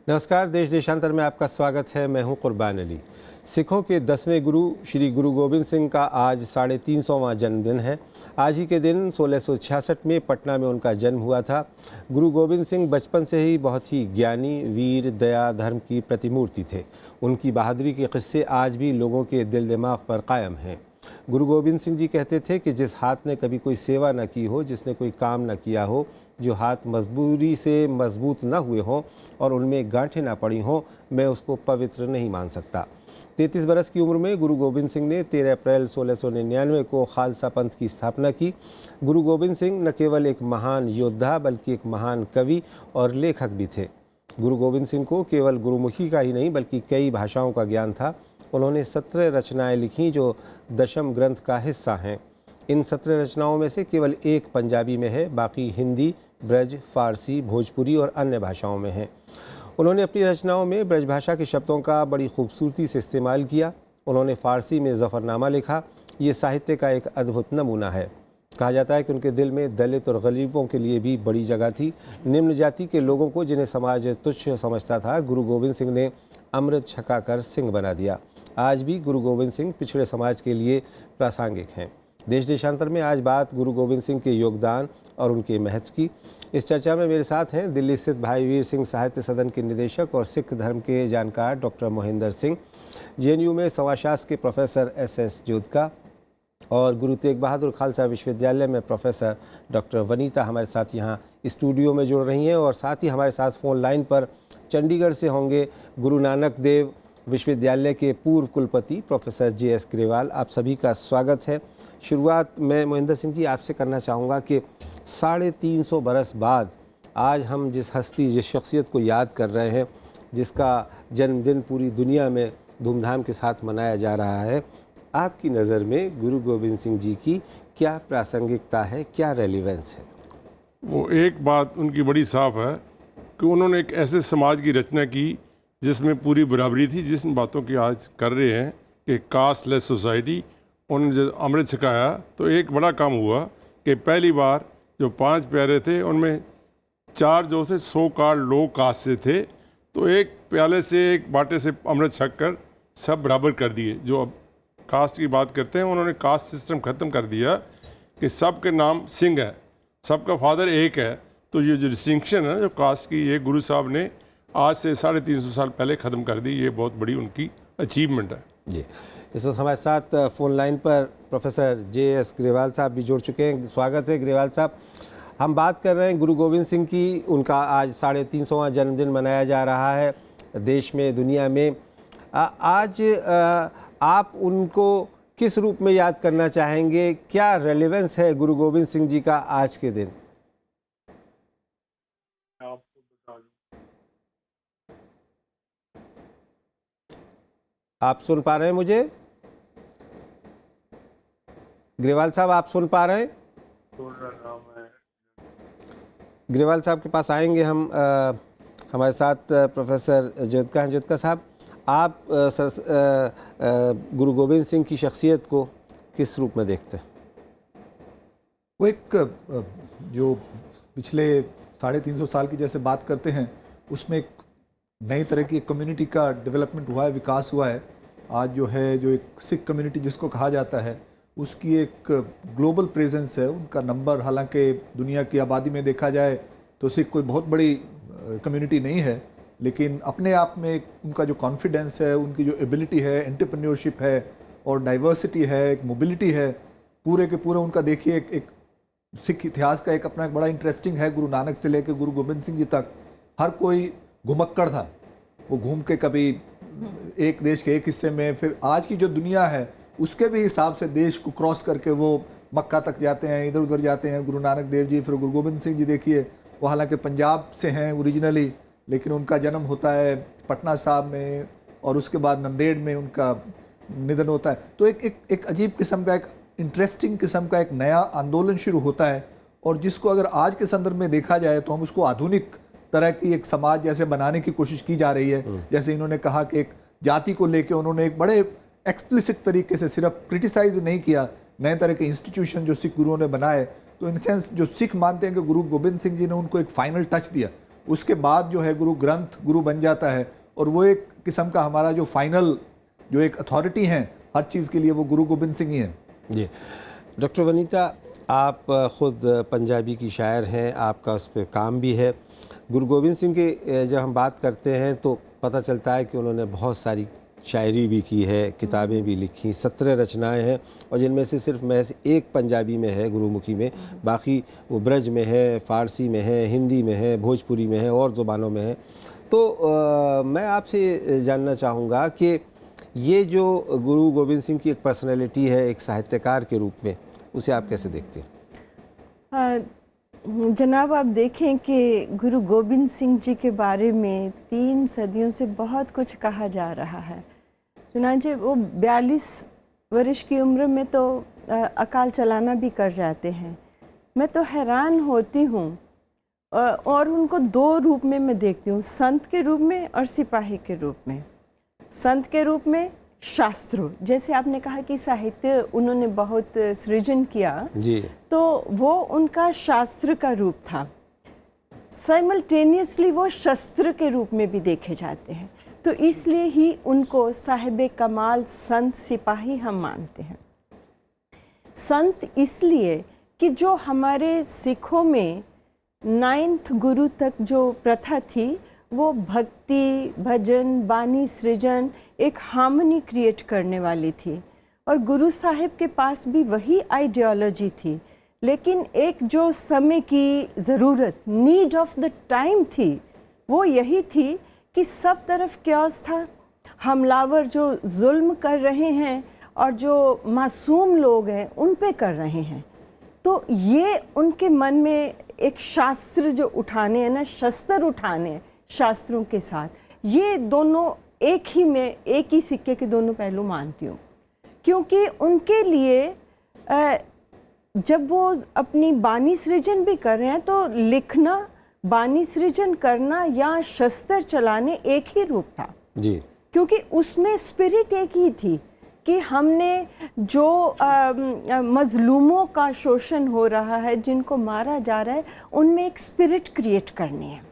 नमस्कार, देश देशांतर में आपका स्वागत है। मैं हूं कुर्बान अली। सिखों के 10वें गुरु श्री गुरु गोबिंद सिंह का आज 350वां जन्मदिन है। आज ही के दिन 1666 में पटना में उनका जन्म हुआ था। गुरु गोबिंद सिंह बचपन से ही बहुत ही ज्ञानी, वीर, दया, धर्म की प्रतिमूर्ति थे। उनकी बहादुरी के किस्से आज भी लोगों के दिल दिमाग पर कायम हैं। गुरु गोबिंद सिंह जी कहते थे कि जिस हाथ ने कभी कोई सेवा न की हो, जिसने कोई काम न किया हो, जो हाथ मजबूरी से मजबूत न हुए हों और उनमें गांठें ना पड़ी हों, मैं उसको पवित्र नहीं मान सकता। 33 बरस की उम्र में गुरु गोबिंद सिंह ने 13 अप्रैल 1699 को खालसा पंथ की स्थापना की। गुरु गोबिंद सिंह न केवल एक महान योद्धा बल्कि एक महान कवि और लेखक भी थे। गुरु गोबिंद सिंह को केवल गुरुमुखी का ही नहीं बल्कि कई भाषाओं का ज्ञान था। उन्होंने 17 रचनाएँ लिखीं जो दशम ग्रंथ का हिस्सा हैं। इन 17 रचनाओं में से केवल एक पंजाबी में है, बाकी हिंदी, ब्रज, फारसी, भोजपुरी और अन्य भाषाओं में है। उन्होंने अपनी रचनाओं में ब्रज भाषा के शब्दों का बड़ी खूबसूरती से इस्तेमाल किया। उन्होंने फ़ारसी में ज़फ़रनामा लिखा। ये साहित्य का एक अद्भुत नमूना है। कहा जाता है कि उनके दिल में दलित और गरीबों के लिए भी बड़ी जगह थी। निम्न जाति के लोगों को, जिन्हें समाज तुच्छ समझता था, गुरु गोबिंद सिंह ने अमृत छकाकर सिंह बना दिया। आज भी गुरु गोबिंद सिंह पिछड़े समाज के लिए प्रासंगिक हैं। देश देशांतर में आज बात गुरु गोबिंद सिंह के योगदान और उनके महत्व की। इस चर्चा में मेरे साथ हैं दिल्ली स्थित भाई वीर सिंह साहित्य सदन के निदेशक और सिख धर्म के जानकार डॉक्टर मोहिंदर सिंह, जेएनयू में समाजशास्त्र के प्रोफेसर एस जोधका और गुरु तेग बहादुर खालसा विश्वविद्यालय में प्रोफेसर डॉक्टर वनीता हमारे साथ यहाँ स्टूडियो में जुड़ रही हैं। और साथ ही हमारे साथ फ़ोन लाइन पर चंडीगढ़ से होंगे गुरु नानक देव विश्वविद्यालय के पूर्व कुलपति प्रोफेसर JS ग्रेवाल। आप सभी का स्वागत है। शुरुआत मैं मोहिंदर सिंह जी आपसे करना चाहूँगा कि 350 बरस बाद आज हम जिस शख्सियत को याद कर रहे हैं, जिसका जन्मदिन पूरी दुनिया में धूमधाम के साथ मनाया जा रहा है, आपकी नज़र में गुरु गोबिंद सिंह जी की क्या प्रासंगिकता है, क्या रेलिवेंस है? वो एक बात उनकी बड़ी साफ है कि उन्होंने एक ऐसे समाज की रचना की जिसमें पूरी बराबरी थी। जिन बातों की आज कर रहे हैं कि कास्टलेस सोसाइटी, उन्होंने जो अमृत छकाया तो एक बड़ा काम हुआ कि पहली बार जो 5 प्यारे थे उनमें 4 जो थे 100 कार्ड लो कास्ट से थे, तो एक प्याले से, एक बाटे से अमृत छक कर सब बराबर कर दिए। जो अब कास्ट की बात करते हैं, उन्होंने कास्ट सिस्टम ख़त्म कर दिया कि सब के नाम सिंह है, सबका फादर एक है। तो ये जो डिस्टिंक्शन है जो कास्ट की, ये गुरु साहब ने आज से 350 साल पहले ख़त्म कर दी। ये बहुत बड़ी उनकी अचीवमेंट है जी। इस वक्त हमारे साथ फ़ोन लाइन पर प्रोफेसर JS ग्रेवाल साहब भी जुड़ चुके हैं। स्वागत है ग्रेवाल साहब। हम बात कर रहे हैं गुरु गोबिंद सिंह की। उनका आज 350वां जन्मदिन मनाया जा रहा है देश में, दुनिया में। आज आप उनको किस रूप में याद करना चाहेंगे? क्या रेलेवेंस है गुरु गोबिंद सिंह जी का आज के दिन? आप सुन पा रहे हैं मुझे? ग्रेवाल साहब, आप सुन पा रहे हैं? ग्रेवाल साहब के पास आएंगे हम। हमारे साथ प्रोफेसर जोधका हैं। जोधका साहब, आप गुरु गोबिंद सिंह की शख्सियत को किस रूप में देखते हैं? वो एक जो पिछले 350 साल की जैसे बात करते हैं, उसमें एक नई तरह की कम्युनिटी का डेवलपमेंट हुआ है, विकास हुआ है। आज जो है, जो एक सिख कम्युनिटी जिसको कहा जाता है, उसकी एक ग्लोबल प्रेजेंस है। उनका नंबर, हालांकि दुनिया की आबादी में देखा जाए तो सिख कोई बहुत बड़ी कम्युनिटी नहीं है, लेकिन अपने आप में उनका जो कॉन्फिडेंस है, उनकी जो एबिलिटी है, एंटरप्रेन्योरशिप है और डाइवर्सिटी है, एक मोबिलिटी है, पूरे के पूरे उनका देखिए एक सिख इतिहास का एक अपना एक बड़ा इंटरेस्टिंग है। गुरु नानक से लेकर गुरु गोबिंद सिंह जी तक हर कोई घुमक्कड़ था। वो घूम के कभी एक देश के एक हिस्से में, फिर आज की जो दुनिया है उसके भी हिसाब से देश को क्रॉस करके वो मक्का तक जाते हैं, इधर उधर जाते हैं। गुरु नानक देव जी, फिर गुरु गोबिंद सिंह जी देखिए, वो हालांकि पंजाब से हैं ओरिजिनली, लेकिन उनका जन्म होता है पटना साहब में और उसके बाद नंदेड़ में उनका निधन होता है। तो एक अजीब किस्म का, एक इंटरेस्टिंग किस्म का एक नया आंदोलन शुरू होता है, और जिसको अगर आज के संदर्भ में देखा जाए तो हम उसको आधुनिक तरह की एक समाज जैसे बनाने की कोशिश की जा रही है। जैसे इन्होंने कहा कि एक जाति को लेके उन्होंने एक बड़े एक्सप्लिसिट तरीके से सिर्फ क्रिटिसाइज नहीं किया, नए तरह के इंस्टीट्यूशन जो सिख गुरुओं ने बनाए। तो इन सेंस जो सिख मानते हैं कि गुरु गोबिंद सिंह जी ने उनको एक फाइनल टच दिया, उसके बाद जो है गुरु ग्रंथ गुरु बन जाता है, और वो एक किस्म का हमारा जो फाइनल जो एक अथॉरिटी हैं हर चीज़ के लिए, वो गुरु गोबिंद सिंह ही हैं। जी डॉक्टर वनीता, आप ख़ुद पंजाबी की शायर हैं, आपका उस पर काम भी है। गुरु गोबिंद सिंह की जब हम बात करते हैं तो पता चलता है कि उन्होंने बहुत सारी शायरी भी की है, किताबें भी लिखी, 17 रचनाएं हैं, और जिनमें से सिर्फ महज एक पंजाबी में है, गुरुमुखी में, बाकी वो ब्रज में है, फ़ारसी में है, हिंदी में है, भोजपुरी में है और ज़ुबानों में है। तो मैं आपसे जानना चाहूँगा कि ये जो गुरु गोबिंद सिंह की एक पर्सनैलिटी है एक साहित्यकार के रूप में, उसे आप कैसे देखते हैं? जनाब, आप देखें कि गुरु गोबिंद सिंह जी के बारे में 3 सदियों से बहुत कुछ कहा जा रहा है। चुनांचे वो 42 वर्ष की उम्र में तो अकाल चलाना भी कर जाते हैं। मैं तो हैरान होती हूँ, और उनको 2 रूप में मैं देखती हूँ, संत के रूप में और सिपाही के रूप में। संत के रूप में शास्त्रों, जैसे आपने कहा कि साहित्य उन्होंने बहुत सृजन किया जी, तो वो उनका शास्त्र का रूप था। साइमल्टेनियसली वो शस्त्र के रूप में भी देखे जाते हैं, तो इसलिए ही उनको साहिब कमाल संत सिपाही हम मानते हैं। संत इसलिए कि जो हमारे सिखों में 9th गुरु तक जो प्रथा थी, वो भक्ति, भजन, बानी सृजन, एक हार्मनी क्रिएट करने वाली थी, और गुरु साहिब के पास भी वही आइडियोलॉजी थी। लेकिन एक जो समय की ज़रूरत, नीड ऑफ द टाइम थी, वो यही थी कि सब तरफ क्योस था, हमलावर जो जुल्म कर रहे हैं और जो मासूम लोग हैं उन पे कर रहे हैं। तो ये उनके मन में एक शास्त्र जो उठाने हैं ना, शस्त्र उठाने शास्त्रों के साथ, ये दोनों एक ही में, एक ही सिक्के के दोनों पहलू मानती हूँ। क्योंकि उनके लिए जब वो अपनी बानी सृजन भी कर रहे हैं तो लिखना, बानी सृजन करना या शस्त्र चलाने एक ही रूप था जी, क्योंकि उसमें स्पिरिट एक ही थी कि हमने जो मजलूमों का शोषण हो रहा है, जिनको मारा जा रहा है, उनमें एक स्पिरिट क्रिएट करनी है।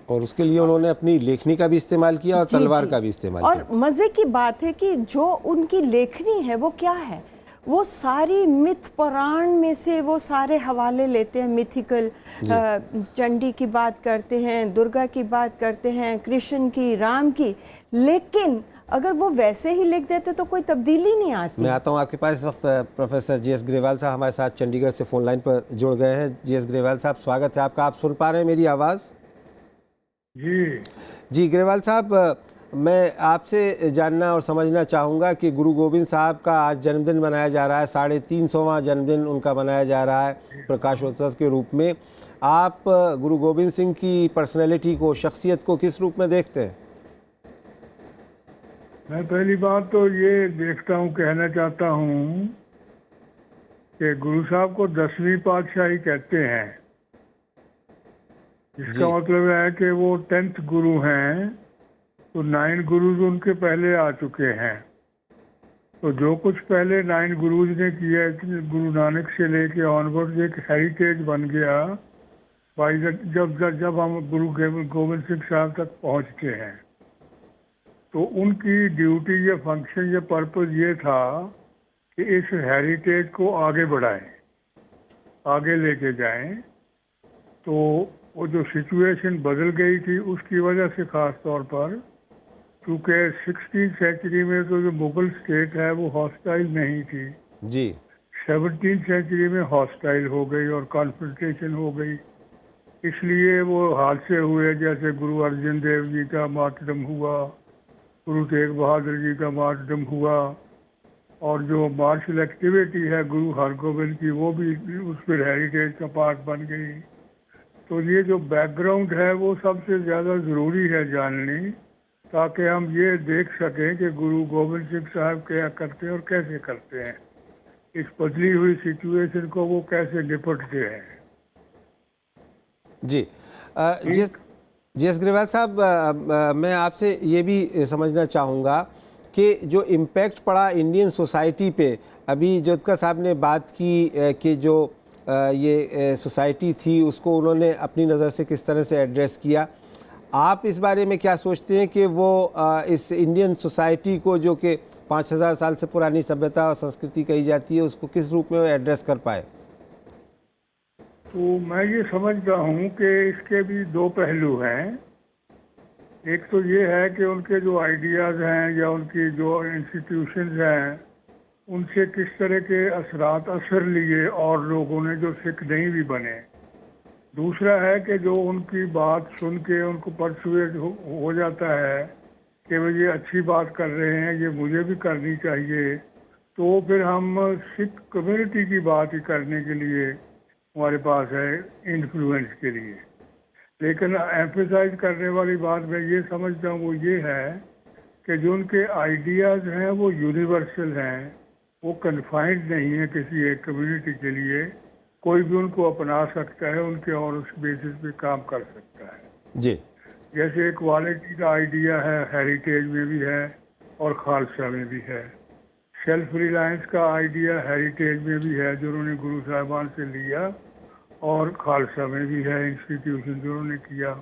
और उसके लिए उन्होंने अपनी लेखनी का भी इस्तेमाल किया और तलवार का भी इस्तेमाल और किया। मज़े की बात है कि जो उनकी लेखनी है वो क्या है, वो सारी मिथ पुराण में से वो सारे हवाले लेते हैं, मिथिकल, चंडी की बात करते हैं, दुर्गा की बात करते हैं, कृष्ण की, राम की, लेकिन अगर वो वैसे ही लिख देते तो कोई तब्दीली नहीं आती। मैं आता हूँ आपके पास। इस वक्त प्रोफेसर जीएस ग्रेवाल साहब हमारे साथ चंडीगढ़ से फ़ोन लाइन पर जुड़ गए हैं। जीएस ग्रेवाल साहब, स्वागत है आपका। आप सुन पा रहे हैं मेरी आवाज़? जी ग्रेवाल साहब, मैं आपसे जानना और समझना चाहूँगा कि गुरु गोबिंद साहब का आज जन्मदिन मनाया जा रहा है, 350वां जन्मदिन उनका मनाया जा रहा है प्रकाशोत्सव के रूप में। आप गुरु गोबिंद सिंह की पर्सनैलिटी को, शख्सियत को किस रूप में देखते हैं? मैं पहली बात तो ये देखता हूँ, कहना चाहता हूँ कि गुरु साहब को 10वीं पातशाही कहते हैं। इसका मतलब है कि वो 10th गुरु हैं, तो 9 गुरुज उनके पहले आ चुके हैं। तो जो कुछ पहले 9 गुरुज ने किया, गुरु नानक से लेके ऑनवर्ड, एक हेरिटेज बन गया भाई। जब हम गुरु गोबिंद सिंह साहब तक पहुँचते हैं तो उनकी ड्यूटी या फंक्शन या पर्पस ये था कि इस हेरिटेज को आगे बढ़ाएं, आगे लेके जाएं। तो वो जो सिचुएशन बदल गई थी उसकी वजह से ख़ास तौर पर, क्योंकि 16th सेंचुरी में तो जो मुगल स्टेट है वो हॉस्टाइल नहीं थी जी, 17th सेंचुरी में हॉस्टाइल हो गई और कॉन्फ्रंटेशन हो गई। इसलिए वो हादसे हुए, जैसे गुरु अर्जन देव जी का मार्टरडम हुआ, गुरु तेग बहादुर जी का मार्टरडम हुआ, और जो मार्शल एक्टिविटी है गुरु हरगोबिंद की, वो भी उस पर हेरिटेज का पार्ट बन गई। तो ये जो बैकग्राउंड है वो सबसे ज़्यादा ज़रूरी है जाननी, ताकि हम ये देख सकें कि गुरु गोबिंद सिंह साहब क्या करते हैं और कैसे करते हैं, इस बदली हुई सिचुएशन को वो कैसे निपटते हैं। जी जीएस ग्रेवाल साहब, मैं आपसे ये भी समझना चाहूँगा कि जो इम्पैक्ट पड़ा इंडियन सोसाइटी पे, अभी ज्योतिका साहब ने बात की कि जो ये सोसाइटी थी उसको उन्होंने अपनी नज़र से किस तरह से एड्रेस किया। आप इस बारे में क्या सोचते हैं कि वो इस इंडियन सोसाइटी को, जो कि 5000 साल से पुरानी सभ्यता और संस्कृति कही जाती है, उसको किस रूप में वो एड्रेस कर पाए? तो मैं ये समझता हूँ कि इसके भी दो पहलू हैं। एक तो ये है कि उनके जो आइडियाज़ हैं या उनकी जो इंस्टीट्यूशंस हैं उनसे किस तरह के असर लिए और लोगों ने जो सिख नहीं भी बने। दूसरा है कि जो उनकी बात सुन के उनको परसुएड हो जाता है कि वो ये अच्छी बात कर रहे हैं, ये मुझे भी करनी चाहिए, तो फिर हम सिख कम्युनिटी की बात ही करने के लिए हमारे पास है इन्फ्लुएंस के लिए। लेकिन एम्फेसाइज करने वाली बात मैं ये समझता हूँ वो ये है कि जो उनके आइडियाज़ हैं वो यूनिवर्सल हैं, वो कन्फाइंड नहीं है किसी एक कम्युनिटी के लिए। कोई भी उनको अपना सकता है उनके और उस बेसिस पे काम कर सकता है। जी। जैसे इक्वालिटी का आइडिया है, हेरिटेज में भी है और खालसा में भी है। सेल्फ रिलायंस का आइडिया हेरिटेज में भी है जो उन्होंने गुरु साहिबान से लिया, और खालसा में भी है, इंस्टीट्यूशन जो उन्होंने किया।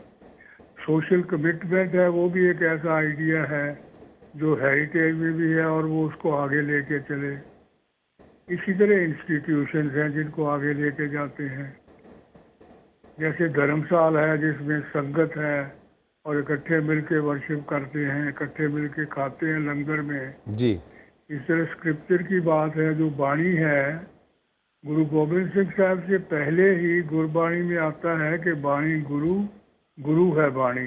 सोशल कमिटमेंट है, वो भी एक ऐसा आइडिया है जो हेरिटेज में भी है और वो उसको आगे लेके चले। इसी तरह इंस्टीट्यूशंस हैं जिनको आगे लेके जाते हैं। जैसे धर्मशाला है जिसमें संगत है और इकट्ठे मिलके वर्शिप करते हैं, इकट्ठे मिलके खाते हैं लंगर में। जी। इस तरह स्क्रिप्चर की बात है, जो बाणी है गुरु गोबिंद सिंह साहब से पहले ही गुरबाणी में आता है कि बाणी गुरु, गुरु है बाणी।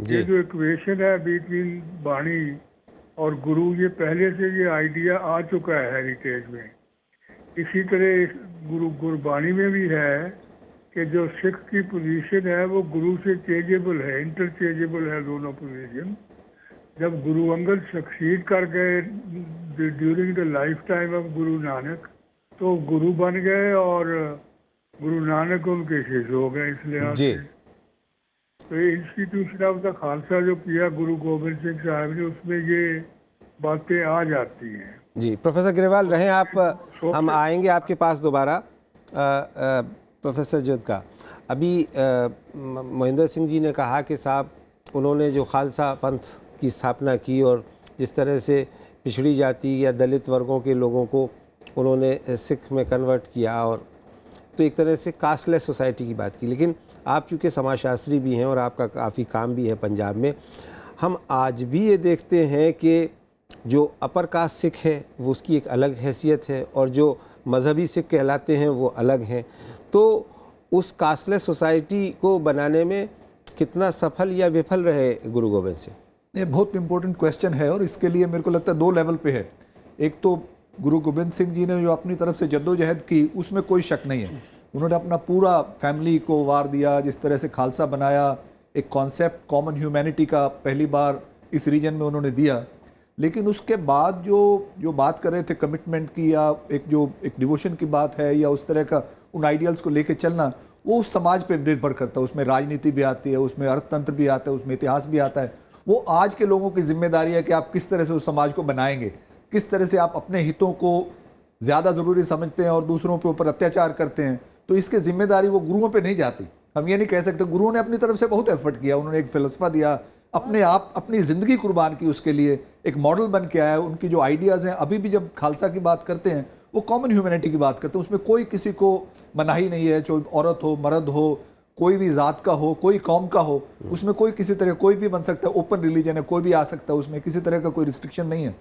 ये जो इक्वेशन है बिटवीन बाणी और गुरु, ये पहले से ये आइडिया आ चुका है हेरिटेज में। इसी तरह गुरबाणी में भी है कि जो सिख की पोजीशन है वो गुरु से चेंजेबल है, इंटरचेंजेबल है दोनों पोजीशन। जब गुरु अंगद सक्सीड कर गए during the life time of Guru Nanak, तो गुरु बन गए और गुरु नानक उनके शिष्य हो गए। इस लिहाज से तो इंस्टीट्यूशन ऑफ द खालसा जो किया गुरु गोबिंद सिंह साहब ने, उसमें ये बातें आ जाती हैं। जी। प्रोफेसर ग्रेवाल रहें आप, हम आएंगे आपके पास दोबारा। प्रोफेसर जोधका, अभी महेंद्र सिंह जी ने कहा कि साहब उन्होंने जो खालसा पंथ की स्थापना की और जिस तरह से पिछड़ी जाति या दलित वर्गों के लोगों को उन्होंने सिख में कन्वर्ट किया, और तो एक तरह से कास्टलेस सोसाइटी की बात की। लेकिन आप चूँकि समाजशास्त्री भी हैं और आपका काफ़ी काम भी है पंजाब में, हम आज भी ये देखते हैं कि जो अपर कास्ट सिख है वो उसकी एक अलग हैसियत है और जो मजहबी सिख कहलाते हैं वो अलग हैं। तो उस कास्टलेस सोसाइटी को बनाने में कितना सफल या विफल रहे गुरु गोबिंद सिंह? ये बहुत इंपॉर्टेंट क्वेश्चन है और इसके लिए मेरे को लगता है दो लेवल पे है। एक तो गुरु गोबिंद सिंह जी ने जो अपनी तरफ से जद्दोजहद की उसमें कोई शक नहीं है। उन्होंने अपना पूरा फैमिली को वार दिया, जिस तरह से खालसा बनाया, एक कॉन्सेप्ट कॉमन ह्यूमैनिटी का पहली बार इस रीजन में उन्होंने दिया। लेकिन उसके बाद जो बात कर रहे थे कमिटमेंट की, या एक डिवोशन की बात है, या उस तरह का उन आइडियल्स को लेके चलना, वो उस समाज पे निर्भर करता है। उसमें राजनीति भी आती है, उसमें अर्थतंत्र भी आता है, उसमें इतिहास भी आता है। वो आज के लोगों की जिम्मेदारी है कि आप किस तरह से उस समाज को बनाएंगे, किस तरह से आप अपने हितों को ज़्यादा ज़रूरी समझते हैं और दूसरों के ऊपर अत्याचार करते हैं। तो इसकी जिम्मेदारी वो गुरुओं पे नहीं जाती। हम ये नहीं कह सकते। गुरुओं ने अपनी तरफ से बहुत एफर्ट किया, उन्होंने एक फिलसफा दिया, अपने आप अपनी ज़िंदगी कुर्बान की उसके लिए, एक मॉडल बन के आया। उनकी जो आइडियाज़ हैं, अभी भी जब खालसा की बात करते हैं वो कॉमन ह्यूमैनिटी की बात करते हैं। उसमें कोई किसी को मनाही नहीं है, चाहे औरत हो, मर्द हो, कोई भी ज़ात का हो, कोई कौम का हो, उसमें कोई किसी तरह कोई भी बन सकता है। ओपन रिलीजन है, कोई भी आ सकता है, उसमें किसी तरह का कोई रिस्ट्रिक्शन नहीं है।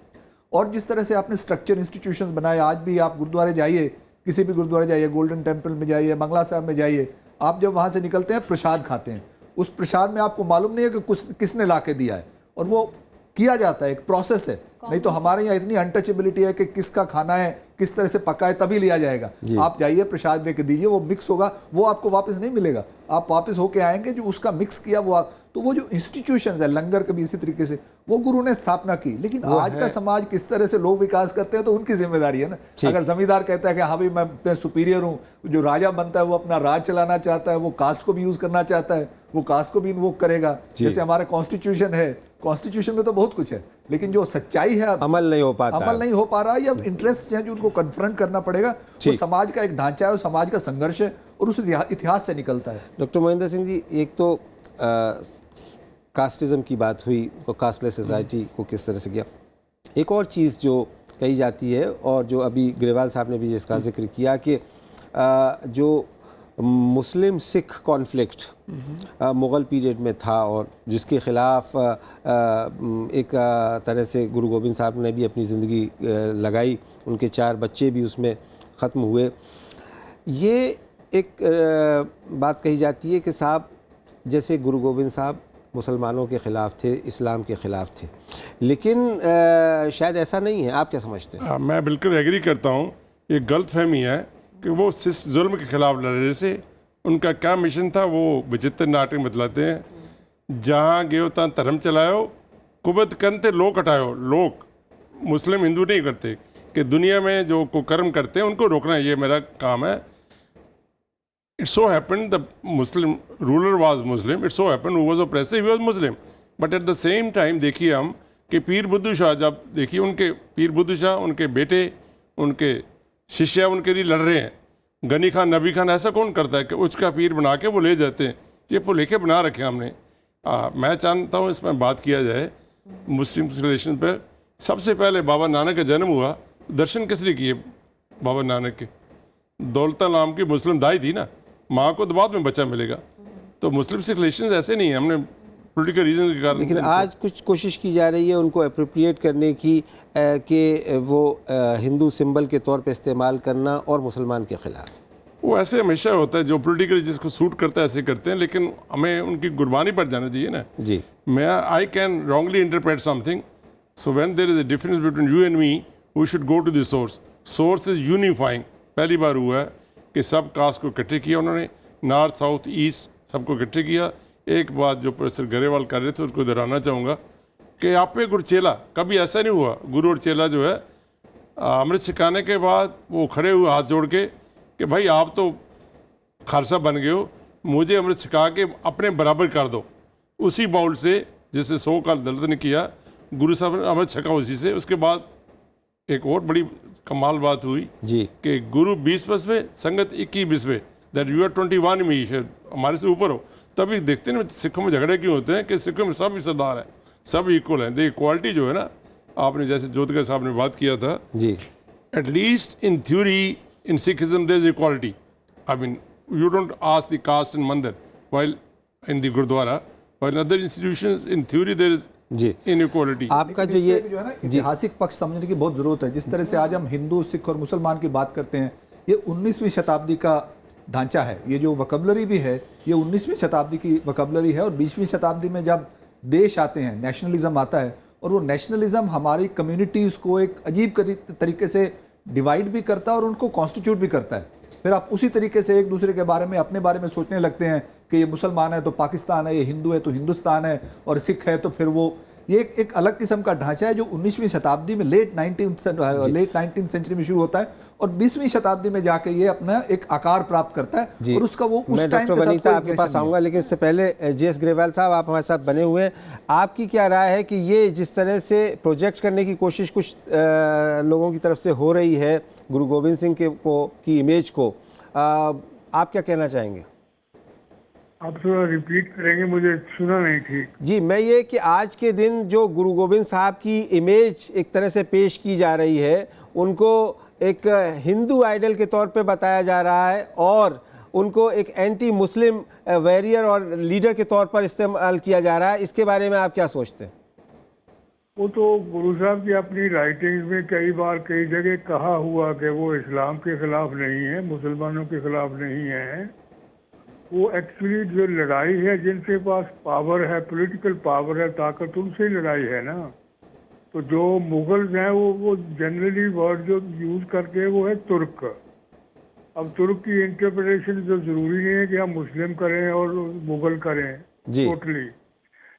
और जिस तरह से आपने स्ट्रक्चर इंस्टीट्यूशंस बनाए, आज भी आप गुरुद्वारे जाइए, किसी भी गुरुद्वारे जाइए, गोल्डन टेम्पल में जाइए, बंगला साहब में जाइए, आप जब वहाँ से निकलते हैं प्रसाद खाते हैं। उस प्रसाद में आपको मालूम नहीं है कि किसने ला के दिया है, और वो किया जाता है, एक प्रोसेस है। नहीं तो हमारे यहाँ इतनी अनटचेबिलिटी है कि किसका खाना है, किस तरह से पका है, तभी लिया जाएगा। आप जाइए प्रसाद दे के दीजिए, वो मिक्स होगा, वो आपको वापस नहीं मिलेगा। आप वापस होके आएंगे जो उसका मिक्स किया वो तो वो जो इंस्टीट्यूशंस है, लंगर के भी इसी तरीके से वो गुरु ने स्थापना की। लेकिन आज का समाज किस तरह से लोग विकास करते हैं तो उनकी जिम्मेदारी है ना। अगर जमींदार कहता है कि हाँ भाई मैं सुपीरियर हूँ, जो राजा बनता है वो अपना राज चलाना चाहता है, वो कास्ट को भी यूज करना चाहता है, वो कास्ट को भी इन्वोक करेगा। जैसे हमारा कॉन्स्टिट्यूशन है, कॉन्स्टिट्यूशन में तो बहुत कुछ है, लेकिन जो सच्चाई है अमल नहीं हो पाता, अमल नहीं हो पा रहा, या इंटरेस्ट हैं जो उनको कन्फ्रंट करना पड़ेगा। वो समाज का एक ढांचा है और समाज का संघर्ष है और उस इतिहास से निकलता है। डॉक्टर महेंद्र सिंह जी, एक तो कास्टिज्म की बात हुई और कास्टलेस सोसाइटी को किस तरह से किया, एक और चीज़ जो कही जाती है और जो अभी ग्रेवाल साहब ने भी जिसका जिक्र किया कि जो मुस्लिम सिख कॉन्फ्लिक्ट मुग़ल पीरियड में था और जिसके ख़िलाफ़ एक तरह से गुरु गोबिंद साहब ने भी अपनी ज़िंदगी लगाई, उनके 4 बच्चे भी उसमें ख़त्म हुए। ये एक बात कही जाती है कि साहब जैसे गुरु गोबिंद साहब मुसलमानों के ख़िलाफ़ थे, इस्लाम के ख़िलाफ़ थे, लेकिन शायद ऐसा नहीं है। आप क्या समझते हैं? मैं बिल्कुल एग्री करता हूँ। ये गलत फहमी है कि वो सिस जुल्म के ख़िलाफ़ लड़ने से उनका क्या मिशन था, वो विचित्र नाटक बतलाते हैं। जहाँ गयो तहाँ धर्म चलायो, कुबत करते लोग हटायो। लोग मुस्लिम हिंदू नहीं करते कि दुनिया में जो कुकर्म करते हैं उनको रोकना, ये मेरा काम है। It so happened the Muslim ruler was Muslim. It so happened who was oppressive, he was Muslim. But at the same time देखिए हम कि पीर बुद्धू शाह, जब देखिए उनके पीर बुद्धू शाह, उनके बेटे, उनके शिष्य उनके लिए लड़ रहे हैं। गनी खान, नबी खान ऐसा कौन करता है कि उसका पीर बना के वो ले जाते हैं। ये लेके बना रखे हमने। मैं चाहता हूँ इसमें बात किया जाए मुस्लिम रिलेशन पर। सबसे पहले बाबा नानक का जन्म हुआ, दर्शन किस लिए किए बाबा नानक के? दौलता नाम की मुस्लिम दाई थी ना, माँ को तो बाद में बच्चा मिलेगा। तो मुस्लिम सिख रिलेशन ऐसे नहीं है, हमने पॉलिटिकल रीजन के कारण। लेकिन आज कुछ कोशिश की जा रही है उनको अप्रोप्रिएट करने की कि वो हिंदू सिंबल के तौर पे इस्तेमाल करना और मुसलमान के ख़िलाफ़। वो ऐसे हमेशा होता है, जो पॉलिटिकल जिसको सूट करता है ऐसे करते हैं, लेकिन हमें उनकी कुर्बानी पर जाना चाहिए ना जी। मैं I can wrongly interpret something, so when there is a difference between you and me, we should go to the source. Source is unifying. पहली बार हुआ है कि सब कास्ट को इकट्ठे किया उन्होंने, नॉर्थ साउथ ईस्ट सबको इकट्ठे किया। एक बात जो प्रोफेसर गरेवाल कर रहे थे उसको दोहराना चाहूँगा कि आप पे गुरु चेला, कभी ऐसा नहीं हुआ। गुरु और चेला जो है अमृत सिखाने के बाद वो खड़े हुए हाथ जोड़ के कि भाई आप तो खालसा बन गए हो, मुझे अमृत सिखा के अपने बराबर कर दो। उसी बाउल से जैसे 100 का दलित ने किया, गुरु साहब ने अमृत छिका उसी से। उसके बाद एक और बड़ी कमाल बात हुई जी कि गुरु 20वें, संगत 21वें, दैट यू आर 21 में हमारे से ऊपर हो। तभी देखते हैं सिखों में झगड़े क्यों होते हैं कि सिखों में सब सरदार हैं, सब इक्वल हैं। देखिए इक्वालिटी जो है ना, आपने जैसे ज्योतिका साहब ने बात किया था जी, at least in theory in Sikhism there is equality. I mean you don't ask the caste in mandir while in the gurudwara, while other institutions in theory there is जी इनइक्वालिटी। आपका जो इसमें ये भी जो है ना ऐतिहासिक पक्ष समझने की बहुत जरूरत है। जिस तरह से आज हम हिंदू, सिख और मुसलमान की बात करते हैं, ये 19वीं शताब्दी का ढांचा है। ये जो वोकैबुलरी भी है, ये 19वीं शताब्दी की वोकैबुलरी है। और 20वीं शताब्दी में जब देश आते हैं, नेशनलिज्म आता है, और वो नेशनलिज्म हमारी कम्युनिटीज़ को एक अजीब तरीके से डिवाइड भी करता है और उनको कॉन्स्टिट्यूट भी करता है। फिर आप उसी तरीके से एक दूसरे के बारे में, अपने बारे में सोचने लगते हैं कि ये मुसलमान है तो पाकिस्तान है, ये हिंदू है तो हिंदुस्तान है, और सिख है तो फिर वो, ये एक अलग किस्म का ढांचा है जो 19वीं शताब्दी में लेट 19th सेंचुरी में शुरू होता है और 20वीं शताब्दी में जाके ये अपना एक आकार प्राप्त करता है। और उसका वो उस मैं टाइम डॉक्टर वनीता आपके पास आऊँगा, लेकिन इससे पहले JS ग्रेवाल साहब, आप हमारे साथ बने हुए हैं। आपकी क्या राय है कि ये जिस तरह से प्रोजेक्ट करने की कोशिश कुछ लोगों की तरफ से हो रही है गुरु गोबिंद सिंह की इमेज को, आप क्या कहना चाहेंगे? आप थोड़ा रिपीट करेंगे, मुझे सुना नहीं ठीक। जी, मैं ये कि आज के दिन जो गुरु गोबिंद साहब की इमेज एक तरह से पेश की जा रही है, उनको एक हिंदू आइडल के तौर पे बताया जा रहा है और उनको एक एंटी मुस्लिम वॉरियर और लीडर के तौर पर इस्तेमाल किया जा रहा है, इसके बारे में आप क्या सोचते हैं? वो तो गुरु साहब की अपनी राइटिंग्स में कई बार कई जगह कहा हुआ कि वो इस्लाम के खिलाफ नहीं है, मुसलमानों के खिलाफ नहीं है। वो एक्चुअली जो लड़ाई है, जिनके पास पावर है, पॉलिटिकल पावर है, ताकत, उनसे ही लड़ाई है ना। तो जो मुगल्स हैं वो जनरली वर्ड जो यूज़ करते हैं वो है तुर्क। अब तुर्क की इंटरप्रिटेशन जो ज़रूरी नहीं है कि हम मुस्लिम करें और मुगल करें टोटली।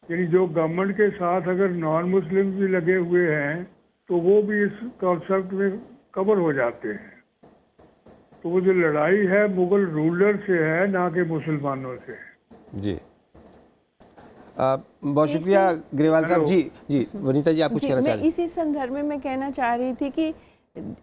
यानी जो गवर्नमेंट के साथ अगर नॉन मुस्लिम भी लगे हुए हैं तो वो भी इस कॉन्सेप्ट में कवर हो जाते हैं। तो वो जो लड़ाई है मुगल रूलर से है, ना कि मुसलमानों से। जी, बहुत शुक्रिया ग्रेवाल साहब। जी वनीता जी, आप कुछ जी, कहना चाह मैं रही इसी संदर्भ में मैं कहना चाह रही थी कि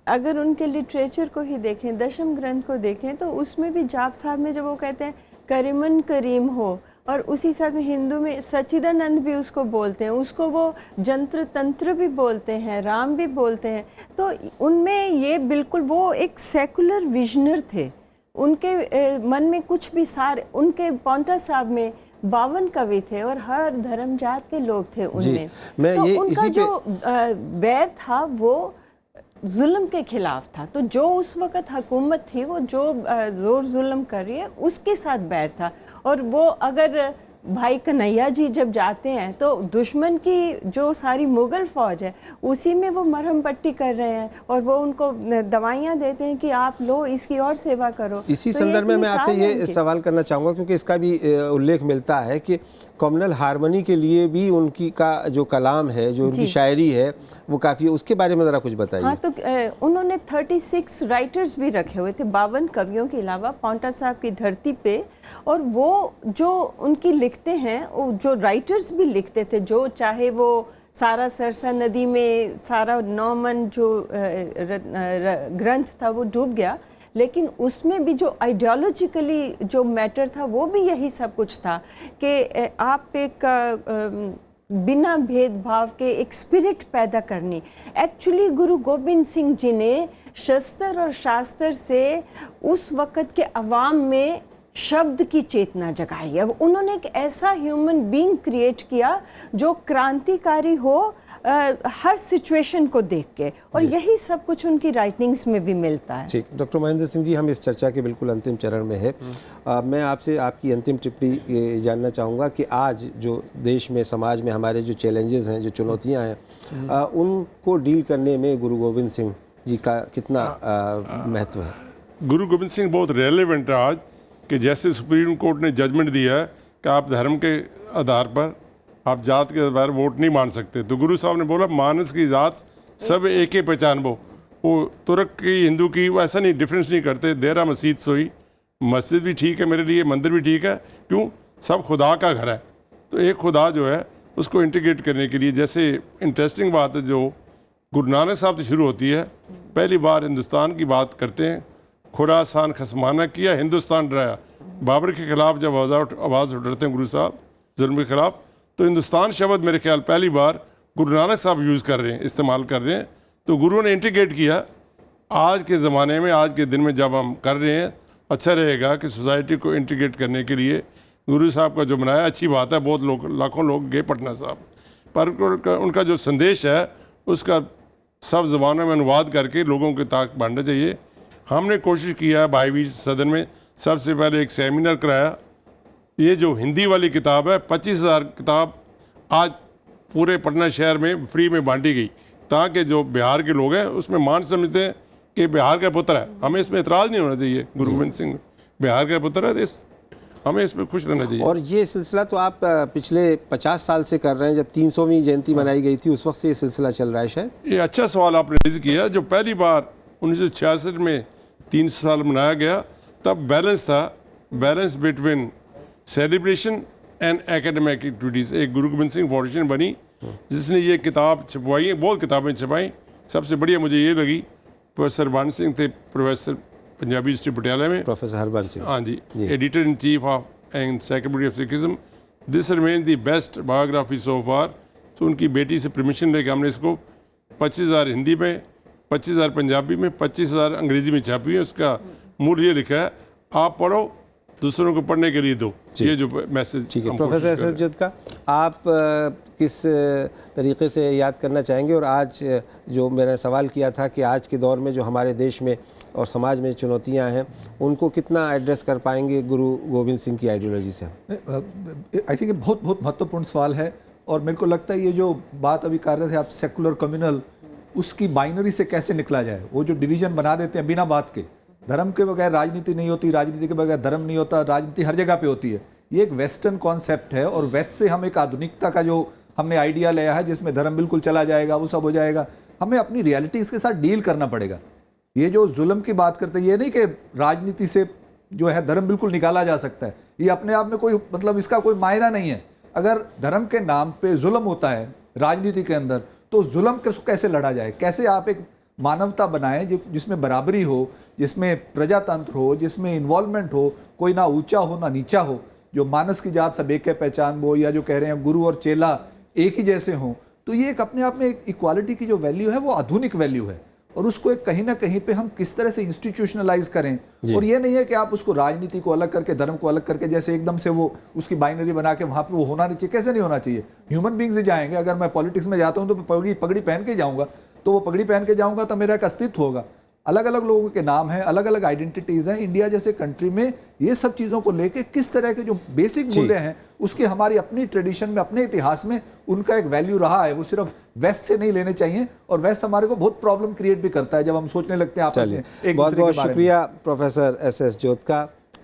अगर उनके लिटरेचर को ही देखें, दशम ग्रंथ को देखें, तो उसमें भी जाप साहब में जब वो कहते हैं करीमन करीम हो, और उसी साथ में हिंदू में सच्चिदानंद भी उसको बोलते हैं, उसको वो जंत्र तंत्र भी बोलते हैं, राम भी बोलते हैं। तो उनमें ये बिल्कुल वो एक सेकुलर विजनर थे, उनके मन में कुछ भी सारे, उनके पौंटा साहब में 52 कवि थे और हर धर्म जात के लोग थे उनमें। मैं तो ये उनका इसी पे जो बैर था वो जुल्म के खिलाफ था। तो जो उस वक़्त हुकूमत थी वो जो ज़ोर जुल्म कर रही है उसके साथ बैर था। और वो अगर भाई कन्हैया जी जब जाते हैं तो दुश्मन की जो सारी मुग़ल फ़ौज है उसी में वो मरहम पट्टी कर रहे हैं और वो उनको दवाइयाँ देते हैं कि आप लो, इसकी और सेवा करो। इसी तो संदर्भ में एक मैं आपसे मिसाल है ये उनकी। सवाल करना चाहूँगा, क्योंकि इसका भी उल्लेख मिलता है कि कम्युनल हारमोनी के लिए भी उनकी का जो कलाम है, जो उनकी जी। शायरी है, वो काफ़ी, उसके बारे में ज़रा कुछ बताइए। हाँ, तो उन्होंने 36 राइटर्स भी रखे हुए थे 52 कवियों के अलावा पौंटा साहब की धरती पे। और वो जो उनकी लिखते हैं, वो जो राइटर्स भी लिखते थे, जो चाहे वो सारा सरसा नदी में सारा 9 मन जो ग्रंथ था वो डूब गया, लेकिन उसमें भी जो आइडियोलॉजिकली जो मैटर था वो भी यही सब कुछ था कि आप एक बिना भेदभाव के एक स्पिरिट पैदा करनी। एक्चुअली गुरु गोबिंद सिंह जी ने शस्त्र और शास्त्र से उस वक़्त के अवाम में शब्द की चेतना जगाई। अब उन्होंने एक ऐसा ह्यूमन बीइंग क्रिएट किया जो क्रांतिकारी हो हर सिचुएशन को देख के, और यही सब कुछ उनकी राइटिंग्स में भी मिलता है। ठीक, डॉक्टर महेंद्र सिंह जी, हम इस चर्चा के बिल्कुल अंतिम चरण में है। मैं आपसे आपकी अंतिम टिप्पणी ये जानना चाहूँगा कि आज जो देश में, समाज में हमारे जो चैलेंजेस हैं, जो चुनौतियाँ हैं, उनको डील करने में गुरु गोविंद सिंह जी का कितना महत्व है? गुरु गोविंद सिंह बहुत रेलेवेंट है आज, कि जैसे सुप्रीम कोर्ट ने जजमेंट दिया है कि आप धर्म के आधार पर, आप जात के आधार पर वोट नहीं मान सकते, तो गुरु साहब ने बोला मानस की जात सब एक ही पहचानबो। वो तुर्क की, हिंदू की, वो ऐसा नहीं डिफरेंस नहीं करते। देरा मस्जिद सोई, मस्जिद भी ठीक है मेरे लिए, मंदिर भी ठीक है, क्यों? सब खुदा का घर है। तो एक खुदा जो है उसको इंटीग्रेट करने के लिए, जैसे इंटरेस्टिंग बात है जो गुरु नानक साहब से शुरू होती है, पहली बार हिंदुस्तान की बात करते हैं, खुरासान खसमाना किया, हिंदुस्तान डराया। बाबर के खिलाफ जब आवाज़ उठाते हैं गुरु साहब जुल्म के खिलाफ, तो हिंदुस्तान शब्द मेरे ख्याल पहली बार गुरु नानक साहब यूज़ कर रहे हैं, इस्तेमाल कर रहे हैं। तो गुरुओं ने इंटीग्रेट किया। आज के ज़माने में, आज के दिन में जब हम कर रहे हैं, अच्छा रहेगा कि सोसाइटी को इंटीग्रेट करने के लिए गुरु साहब का जो बनाया, अच्छी बात है, बहुत लोग, लाखों लोग गए पटना साहब, पर उनका जो संदेश है उसका सब ज़बानों में अनुवाद करके लोगों के तक बांटना चाहिए। हमने कोशिश किया है भाई बीज सदन में, सबसे पहले एक सेमिनार कराया। ये जो हिंदी वाली किताब है, 25,000 किताब आज पूरे पटना शहर में फ्री में बांटी गई, ताकि जो बिहार के लोग हैं उसमें मान समझते हैं कि बिहार का पुत्र है। हमें इसमें इतराज़ नहीं होना चाहिए, गुरु गोविंद सिंह बिहार का पुत्र है, हमें इसमें खुश रहना चाहिए। और ये सिलसिला तो आप पिछले 50 साल से कर रहे हैं। जब 300वीं जयंती मनाई गई थी उस वक्त से ये सिलसिला चल रहा है शायद। ये अच्छा सवाल आपने रेज किया। जो पहली बार 1966 में 300 साल मनाया गया, तब बैलेंस था, balance between celebration and academic activities. एक गुरु गोविंद सिंह फाउंडेशन बनी जिसने ये किताब छपवाई है, बहुत किताबें छपाई। सबसे बढ़िया मुझे ये लगी, प्रोफेसर बान सिंह थे, प्रोफेसर पंजाबी यूनिवर्सिटी पटियाला में, प्रोफेसर हरबंस सिंह, हाँ जी, editor in chief of encyclopedia of Sikhism. This remain the best biography so far. तो उनकी बेटी से परमिशन लेकर हमने इसको 25,000 हिंदी में, 25,000 पंजाबी में, 25,000 अंग्रेजी में छापी है। उसका मूल ये लिखा है, आप पढ़ो, दूसरों को पढ़ने के लिए दो। ये जो मैसेज। ठीक है प्रोफेसर असदुद्दीन का, आप किस तरीके से याद करना चाहेंगे? और आज जो मैंने सवाल किया था कि आज के दौर में जो हमारे देश में और समाज में चुनौतियां हैं, उनको कितना एड्रेस कर पाएंगे गुरु गोविंद सिंह की आइडियोलॉजी से? आई थिंक बहुत बहुत महत्वपूर्ण सवाल है। और मेरे को लगता है ये जो बात अभी कर रहे थे आप, सेकुलर कम्युनल, उसकी बाइनरी से कैसे निकला जाए। वो जो डिवीजन बना देते हैं बिना बात के, धर्म के बगैर राजनीति नहीं होती, राजनीति के बगैर धर्म नहीं होता, राजनीति हर जगह पे होती है। ये एक वेस्टर्न कॉन्सेप्ट है, और वेस्ट से हम एक आधुनिकता का जो हमने आइडिया लिया है जिसमें धर्म बिल्कुल चला जाएगा, वो सब हो जाएगा। हमें अपनी रियलिटीज़ के साथ डील करना पड़ेगा। ये जो जुल्म की बात करते हैं, ये नहीं कि राजनीति से जो है धर्म बिल्कुल निकाला जा सकता है, ये अपने आप में कोई मतलब इसका कोई मायना नहीं है। अगर धर्म के नाम पे जुल्म होता है राजनीति के अंदर, तो जुल्म को कैसे लड़ा जाए? कैसे आप एक मानवता बनाएं जिसमें बराबरी हो, जिसमें प्रजातंत्र हो, जिसमें इन्वॉल्वमेंट हो, कोई ना ऊंचा हो ना नीचा हो, जो मानस की जात सब एक है पहचान वो, या जो कह रहे हैं गुरु और चेला एक ही जैसे हों। तो ये एक अपने आप में एक इक्वालिटी की जो वैल्यू है वो आधुनिक वैल्यू है, और उसको एक कहीं ना कहीं पे हम किस तरह से इंस्टीट्यूशनलाइज करें। और ये नहीं है कि आप उसको राजनीति को अलग करके, धर्म को अलग करके, जैसे एकदम से वो उसकी बाइनरी बना के वहां पे वो होना नहीं चाहिए। कैसे नहीं होना चाहिए? ह्यूमन बींग्स ही जाएंगे। अगर मैं पॉलिटिक्स में जाता हूं तो पगड़ी पहन के जाऊंगा, तो वो पगड़ी पहन के जाऊंगा तो मेरा एक अस्तित्व होगा। अलग अलग लोगों के नाम हैं, अलग अलग आइडेंटिटीज हैं। इंडिया जैसे कंट्री में ये सब चीज़ों को लेके किस तरह के जो बेसिक मूल्य हैं उसके हमारी अपनी ट्रेडिशन में, अपने इतिहास में उनका एक वैल्यू रहा है, वो सिर्फ वेस्ट से नहीं लेने चाहिए। और वेस्ट हमारे को बहुत प्रॉब्लम क्रिएट भी करता है जब हम सोचने लगते हैं आपस में एक बहुत दूसरे बहुत के बारे में। शुक्रिया professor S Jotka,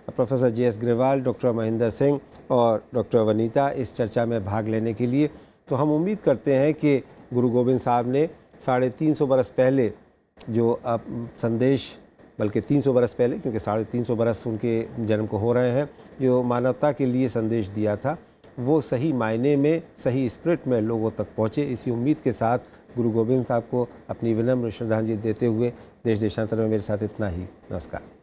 professor JS Grewal, doctor Mahendra Singh और डॉक्टर वनीता इस चर्चा में भाग लेने के लिए। तो हम उम्मीद करते हैं कि गुरु गोविंद साहब ने 350 बरस पहले जो संदेश, बल्कि 300 बरस पहले, क्योंकि 350 बरस उनके जन्म को हो रहे हैं, जो मानवता के लिए संदेश दिया था वो सही मायने में, सही स्पिरिट में लोगों तक पहुँचे। इसी उम्मीद के साथ गुरु गोविंद साहब को अपनी विनम्र श्रद्धांजलि देते हुए देश देशांतर में मेरे साथ इतना ही। नमस्कार।